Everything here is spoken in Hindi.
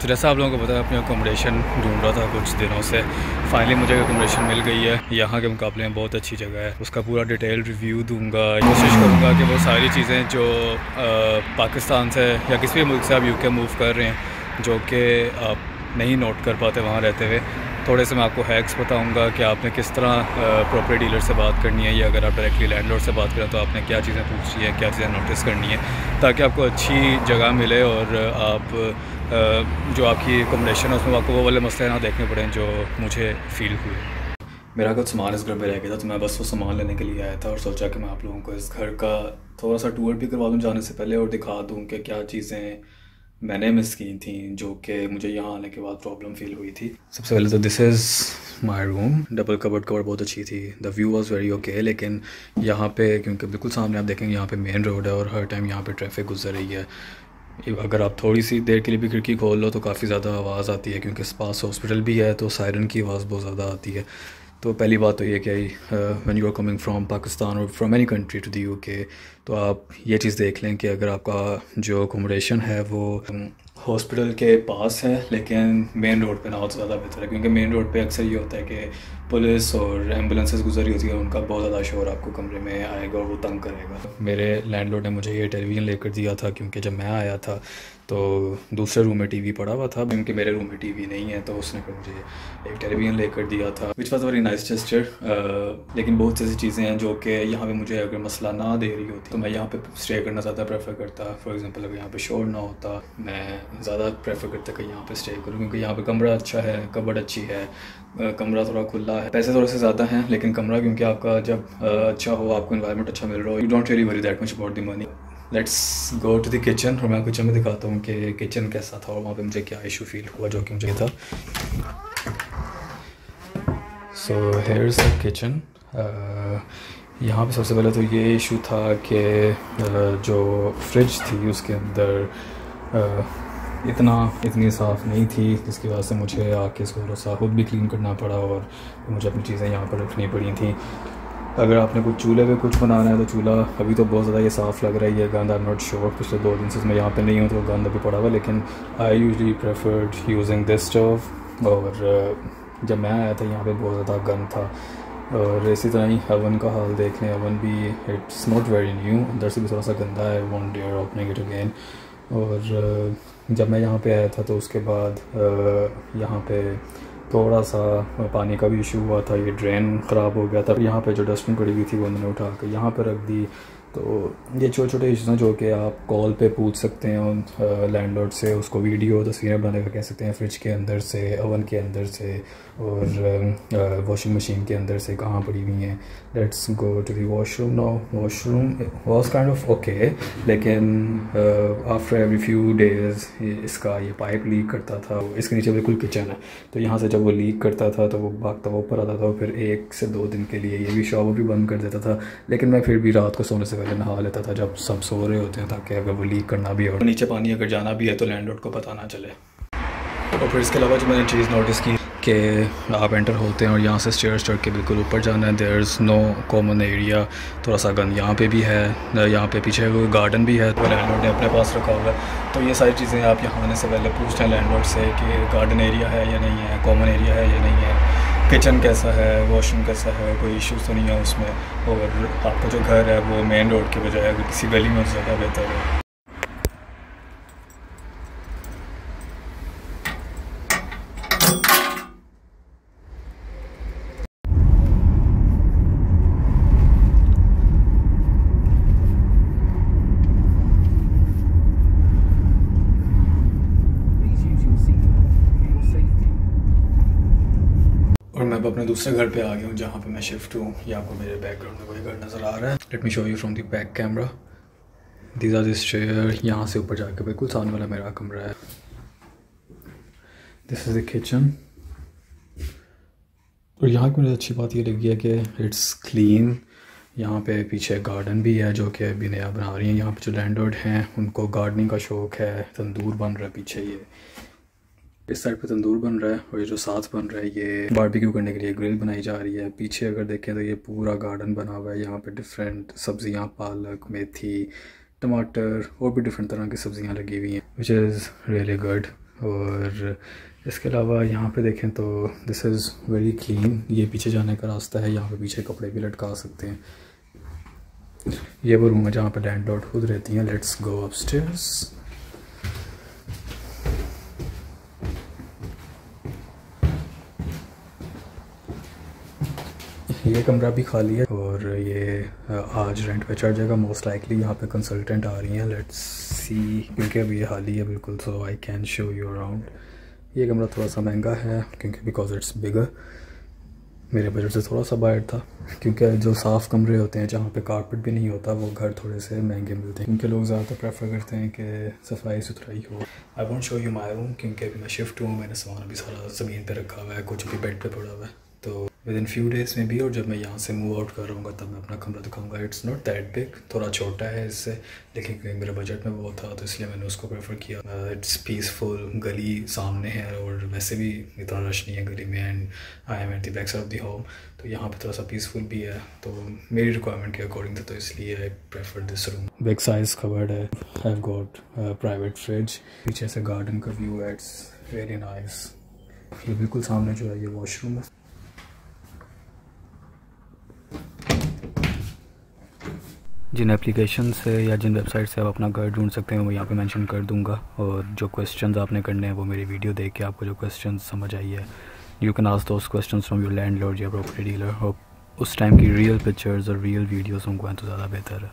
तो जैसा आप लोगों को पता है, अपनी अकोमोडेशन ढूंढ रहा था कुछ दिनों से। फाइनली मुझे अकोमोडेशन मिल गई है। यहाँ के मुकाबले में बहुत अच्छी जगह है, उसका पूरा डिटेल रिव्यू दूंगा। कोशिश करूँगा कि वो सारी चीज़ें जो पाकिस्तान से या किसी भी मुल्क से आप यूके मूव कर रहे हैं, जो कि आप नहीं नोट कर पाते वहाँ रहते हुए, थोड़े से मैं आपको हैक्स बताऊंगा कि आपने किस तरह प्रॉपर्टी डीलर से बात करनी है, या अगर आप डायरेक्टली लैंडलॉर्ड से बात करें तो आपने क्या चीज़ें पूछनी है, क्या चीज़ें नोटिस करनी है, ताकि आपको अच्छी जगह मिले और आप जो आपकी अकोमोडेशन है उसमें आपको वो वाले मसले ना देखने पड़े जो मुझे फ़ील हुए। मेरा कुछ सामान इस घर में रह गया था, तो मैं बस वो सामान लेने के लिए आया था और सोचा कि मैं आप लोगों को इस घर का थोड़ा सा टूर भी करवा दूँ जाने से पहले, और दिखा दूँ कि क्या चीज़ें मैंने मिस की थी जो कि मुझे यहाँ आने के बाद प्रॉब्लम फील हुई थी। सबसे पहले तो this is my room. Double covered बहुत अच्छी थी, the view was very okay. लेकिन यहाँ पे क्योंकि बिल्कुल सामने आप देखेंगे यहाँ पे मेन रोड है और हर टाइम यहाँ पे ट्रैफिक गुजर रही है। अगर आप थोड़ी सी देर के लिए भी खिड़की खोल लो तो काफ़ी ज़्यादा आवाज़ आती है, क्योंकि पास हॉस्पिटल भी है तो सायरन की आवाज़ बहुत ज़्यादा आती है। तो पहली बात तो ये कि when you are coming from Pakistan और from any country to the UK, तो आप ये चीज़ देख लें कि अगर आपका जो अकोमोडेशन है वो हॉस्पिटल के पास है लेकिन मेन रोड पे ना हो तो ज़्यादा बेहतर है, क्योंकि मेन रोड पे अक्सर ये होता है कि पुलिस और एम्बुलेंसेस गुजरी होती है, उनका बहुत ज़्यादा शोर आपको कमरे में आएगा और वो तंग करेगा। मेरे लैंडलॉर्ड ने मुझे ये टेलीविज़न लेकर दिया था, क्योंकि जब मैं आया था तो दूसरे रूम में टीवी पड़ा हुआ था, क्योंकि मेरे रूम में टीवी नहीं है, तो उसने फिर मुझे एक टेलीविज़न लेकर दिया था, which was very nice gesture. लेकिन बहुत ऐसी चीज़ें हैं जो कि यहाँ पे मुझे अगर मसला ना दे रही होती तो मैं यहाँ पे स्टे करना ज़्यादा प्रेफर करता। फॉर एग्जांपल अगर यहाँ पे शोर ना होता, मैं ज़्यादा प्रेफर करता कि यहाँ पे स्टे करूँ, क्योंकि यहाँ पे कमरा अच्छा है, कबर्ड अच्छी है, कमरा थोड़ा खुला है। पैसे थोड़े से ज़्यादा हैं लेकिन कमरा क्योंकि आपका जब अच्छा हो, आपको एनवायरनमेंट अच्छा मिल रहा हो, you don't really worry that much about the money. Let's go to the kitchen, और मैं किचन में दिखाता हूँ कि किचन कैसा था और वहाँ पे मुझे क्या इशू फील हुआ जो कि मुझे था। So here is the kitchen. यहाँ पे सबसे पहले तो ये इशू था कि जो फ्रिज थी उसके अंदर इतनी साफ़ नहीं थी, जिसकी वजह से मुझे आके इसको थोड़ा सा खुद भी क्लीन करना पड़ा और मुझे अपनी चीज़ें यहाँ पर रखनी पड़ी थी। अगर आपने कुछ चूल्हे पे कुछ बनाना है तो चूल्हा अभी तो बहुत ज़्यादा ये साफ़ लग रहा है, ये गंद आई एम नॉट श्योर, पिछले 2 दिन से मैं यहाँ पे नहीं हूँ तो गंद अभी पड़ा हुआ, लेकिन I usually preferred using this stove. और जब मैं आया था यहाँ पे बहुत ज़्यादा गंद था। और इसी तरह ही अवन का हाल देख लें, अवन भी इट्स नॉट वेरी न्यू, अंदर से भी थोड़ा सा गंदा है, won't dare opening it again. और जब मैं यहाँ पे आया था तो उसके बाद यहाँ पे थोड़ा सा पानी का भी इशू हुआ था, ये ड्रेन ख़राब हो गया था। यहाँ पे जो डस्टबिन पड़ी हुई थी वो मैंने उठा कर यहाँ पर रख दी। तो ये छोटे छोटे इशूज़ हैं जो कि आप कॉल पे पूछ सकते हैं उन लैंडलॉर्ड से, उसको वीडियो तस्वीरें बनाने का कह सकते हैं, फ्रिज के अंदर से, ओवन के अंदर से और वॉशिंग मशीन के अंदर से कहाँ पड़ी हुई हैं। Let's go to the washroom now. Washroom was kind of okay, लेकिन आफ्टर एवरी फ्यू डेज़ इसका ये पाइप लीक करता था। इसके नीचे बिल्कुल किचन है, तो यहाँ से जब वो लीक करता था तो वो भागता वो ऊपर आता था, फिर 1 से 2 दिन के लिए ये भी शॉवर भी बंद कर देता था। लेकिन मैं फिर भी रात को सोने से पहले नहा लेता था जब सब सो रहे होते हैं, ताकि अगर वो लीक करना भी हो, नीचे पानी अगर जाना भी है तो लैंडलॉर्ड को पता ना चले। और फिर इसके अलावा जो मैंने चीज़ नोटिस की कि आप एंटर होते हैं और यहाँ से स्टेयर्स चढ़ के बिल्कुल ऊपर जाना है, there is no common area. थोड़ा सा गंद यहाँ पे भी है, यहाँ पे पीछे गार्डन भी है, तो लैंडलॉर्ड ने अपने पास रखा हुआ है। तो ये सारी चीज़ें आप यहाँ आने से पहले पूछते हैं लैंडलॉर्ड से कि गार्डन एरिया है या नहीं है, कॉमन एरिया है या नहीं है, किचन कैसा है, वॉशरूम कैसा है, कोई इशूज़ तो नहीं है उसमें। और आपका जो घर है वो मेन रोड के बजाय अगर किसी गली में ज़्यादा बेहतर है। और मैं अब अपने दूसरे घर पे आ गया हूँ जहाँ पे मैं शिफ्ट हूँ। ये आपको मेरे बैकग्राउंड में कोई घर नज़र आ रहा है। Let me show you from the back camera. These are this chair, यहाँ से ऊपर जाकर बिल्कुल सामने वाला मेरा कमरा है। This is the kitchen. और यहाँ की मुझे अच्छी बात ये लगी है कि इट्स क्लीन। यहाँ पे पीछे गार्डन भी है जो कि अभी नया बना रही है। यहाँ पे जो लैंडलॉर्ड हैं उनको गार्डनिंग का शौक़ है। तंदूर बन रहा है पीछे, ये इस साइड पे तंदूर बन रहा है, और ये जो साथ बन रहा है ये बारबेक्यू करने के लिए ग्रिल बनाई जा रही है। पीछे अगर देखें तो ये पूरा गार्डन बना हुआ है, यहाँ पे डिफरेंट सब्जियां, पालक, मेथी, टमाटर और भी डिफरेंट तरह की सब्जियां लगी हुई हैं, विच इज़ रियली गुड। और इसके अलावा यहाँ पे देखें तो दिस इज़ वेरी क्लीन। ये पीछे जाने का रास्ता है, यहाँ पे पीछे कपड़े भी लटका सकते हैं। ये वो रूम है जहाँ पे लैंडलॉर्ड खुद रहती हैं। Let's go upstairs. ये कमरा भी खाली है और ये आज रेंट पे चढ़ जाएगा मोस्ट लाइकली। यहाँ पे कंसल्टेंट आ रही हैं, लेट्स सी, क्योंकि अभी ये खाली है बिल्कुल, so I can show you around. ये कमरा थोड़ा सा महंगा है क्योंकि बिकॉज इट्स बिगर, मेरे बजट से थोड़ा सा बाहर था, क्योंकि जो साफ़ कमरे होते हैं जहाँ पे कारपेट भी नहीं होता वो घर थोड़े से महंगे मिलते हैं, क्योंकि लोग ज़्यादातर प्रेफर करते हैं कि सफाई सुथराई हो। I won't show you my room क्योंकि अभी मैं शिफ्ट हूँ, मैंने सामान अभी सारा ज़मीन पे रखा हुआ है, कुछ भी बेड पे पड़ा हुआ है। तो विद इन फ्यू डेज़ में भी, और जब मैं यहाँ से मूव आउट कर रहा हूँ तब मैं अपना कमरा दिखाऊंगा। इट्स नॉट दैट बिग, थोड़ा छोटा है इससे, लेकिन मेरे बजट में वो था तो इसलिए मैंने उसको प्रेफर किया। इट्स पीसफुल, गली सामने है और वैसे भी इतना रश नहीं है गली में, and I am at the back side of the home, तो यहाँ पे थोड़ा सा पीसफुल भी है, तो मेरी रिक्वायरमेंट के अकॉर्डिंग था, तो इसलिए I prefer this room. Big size covered है, I have got private fridge, पीछे से गार्डन का व्यू है, इट्स वेरी नाइस। ये बिल्कुल सामने जो है ये वॉशरूम है। जिन एप्लीकेशन से या जिन वेबसाइट से आप अपना घर ढूंढ सकते हैं वो यहाँ पे मेंशन कर दूंगा, और जो क्वेश्चंस आपने करने हैं वो मेरी वीडियो देख के आपको जो क्वेश्चंस समझ आई है, you can ask those questions from your landlord या प्रॉपर्टी डीलर, और उस टाइम की रियल पिक्चर्स और रियल वीडियोस उनको हैं तो ज़्यादा बेहतर है।